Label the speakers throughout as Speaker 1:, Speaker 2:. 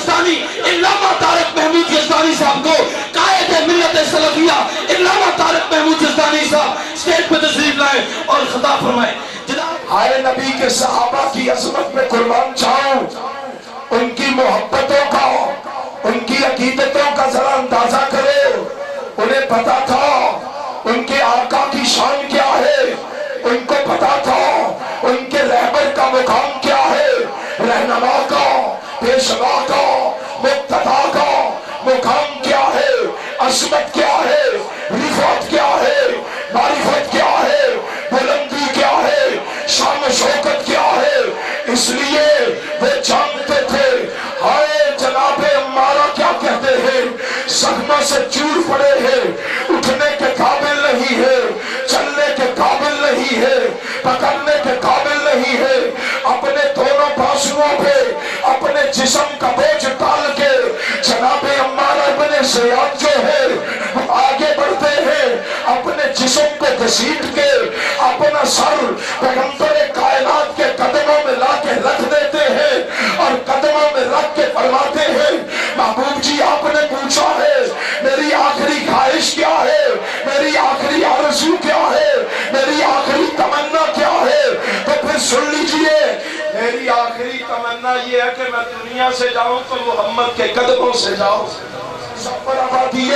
Speaker 1: یزدانی علامہ طارق محمود یزدانی صاحب کو قائد ملت سلفیہ علامہ طارق محمود یزدانی صاحب اسٹیج پہ تشریف لائیں اور خطاب فرمائیں.
Speaker 2: آئے نبی کے صحابہ کی عظمت میں قربان جاؤں، ان کی محبتوں کا، ان کی عقیدتوں کا ذرا اندازہ کرو. انہیں پتا تھا ان کے آقا کی شان کیا ہے، ان کو پتا تھا ان کے رہبر کا مقام کیا ہے، رہنما کا، پیشوا کا، مقتدا کا مقام کیا ہے، عظمت کیا ہے، رفعت کیا ہے، معرفت کیا ہے، بلندی کیا ہے، شان و شوکت کیا ہے. اس لیے وہ جانتے تھے ہائے جناب عمارہ کیا کہتے ہیں، زخموں سے چور پڑے ہیں، اٹھنے کے قابل نہیں ہے، چلنے کے قابل نہیں ہے، پکڑنے کے قابل نہیں ہے. اپنے دونوں بازوؤں پہ اپنے جسم کا بوجھ ڈال کے جناب عمارہ ابن زیاد جو ہے آگے بڑھتے ہیں، اپنے جسم کو گھسیٹ کے اپنا سر پیغمبر کائنات کے قدموں میں لا کے رکھ دیتے ہیں اور قدموں میں رکھ کے فرماتے ہیں محبوب جی آپ نے پوچھا ہے میری آخری خواہش کیا ہے، میری آخری آرزو کیا ہے، میری آخری تمنا کیا ہے. تو پھر سن لیجئے میری آخری تمنا یہ ہے کہ میں دنیا سے جاؤں تو محمد کے قدموں سے جاؤں. سفر آبادی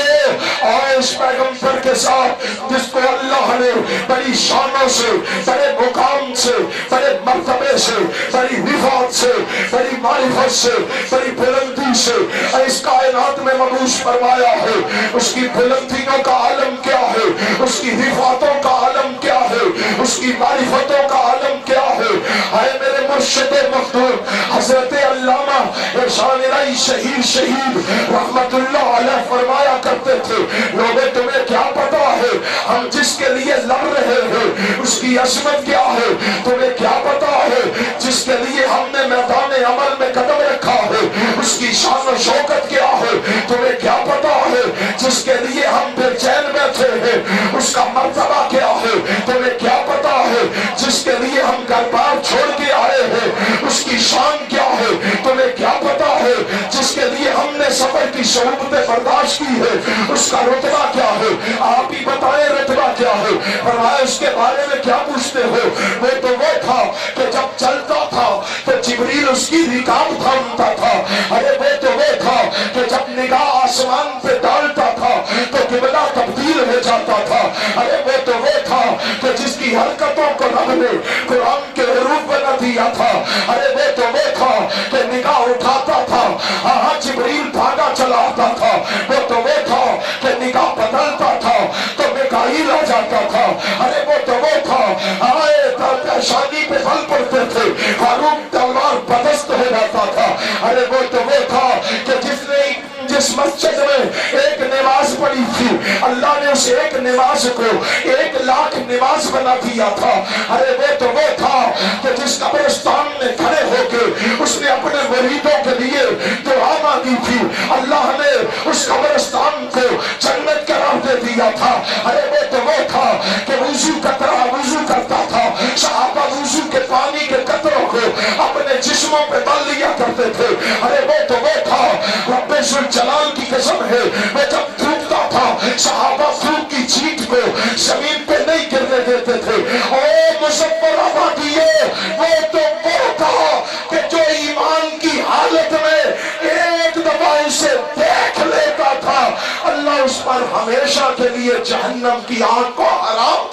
Speaker 2: اور اس پیغمبر کے ساتھ جس کو اللہ نے بڑی شانوں سے، بڑے مقام سے، بڑے مرتبے سے، بڑی رفعت سے، بڑی معرفت سے، بڑی بلندی سے اس کائنات میں مبعوث فرمایا ہے. اس کی بلندیوں کا عالم کیا ہے، اس کی رفعتوں کا عالم کیا ہے، اس کی معرفتوں کا عالم کیا ہے. اے میرے مرشد مخدوم حضرت علامہ ارشاد الہی شہید رحمت اللہ علیہ فرمایا کرتے تھے لوگوں تمہیں کیا پتا ہے ہم جس کے لیے لڑ رہے ہیں اس کی عظمت کیا ہے، تمہیں کیا پتا ہے جس کے لیے ہم نے میدان عمل میں قدم رکھا ہے اس کی شان و شوکت کیا ہے، تمہیں کیا پتا ہے جس کے لیے ہم بے چین بیٹھے ہیں اس کا مرتبہ کیا ہے، تمہیں کیا پتا ہے جس کے لیے ہم گھر بار چھوڑ کے آئے ہیں اس کی شان کیا ہے، تمہیں کیا پتا ہے جس کے لیے ہم نے سفر کی صعوبتیں برداشت کی ہے اس کا رتبہ کیا ہے. آپ ہی بتائیں رتبہ کیا ہے. فرمایا اس کے بارے میں کیا پوچھتے ہو، وہ تو وہ تھا کہ جب چلتا تھا تو جبریل اس کی رکاب تھامتا تھا. ارے وہ تو وہ تھا کہ جب نگاہ آسمان پہ ڈالتا تھا تو قبلہ تبدیل ہو جاتا تھا. ارے وہ تو وہ تھا کہ جس کی حرکتوں کو رب نے قرآن کے حروف بنا دیا تھا. ارے وہ تو وہ تھا کہ نگاہ اٹھاتا تھا ہاں جبریل بھاگا چلا آتا تھا. وہ تو وہ تھا کہ نگاہ بدلتا تھا تو میکائیل آ جاتا تھا. ارے وہ تو وہ تھا آئے پیشانی پہ بل پڑتے تھے فاروق تلوار بدست ہو جاتا تھا. ارے وہ تو وہ تھا کہ جس مسجد میں ایک نماز پڑھی تھی اللہ نے اس ایک نماز کو 1,00,000 نماز بنا دیا تھا. ارے وہ تو وہ تھا کہ جس قبرستان میں کھڑے ہو کے اس نے اپنے مریدوں کے لیے دعا مانگی تھی اللہ نے اس قبرستان کو جنت قرار دے دیا تھا. ارے وہ تو وہ تھا کہ وضو قطرہ وضو کرتا تھا صحابہ وضو کے پانی کے قطروں کو اپنے جسموں پہ ڈال لیا کرتے تھے. ارے وہ تو وہ تھا رب جلال کی قسم ہے وہ جب تھوکتا تھا صحابہ تھوک کی چیٹ کو زمین پہ نہیں گرنے دیتے تھے. او مصور آبادیے وہ تو وہ تھا کہ جو ایمان کی حالت میں ایک دفعہ اسے دیکھ لیتا تھا اللہ اس پر ہمیشہ کے لیے جہنم کی آگ کو حرام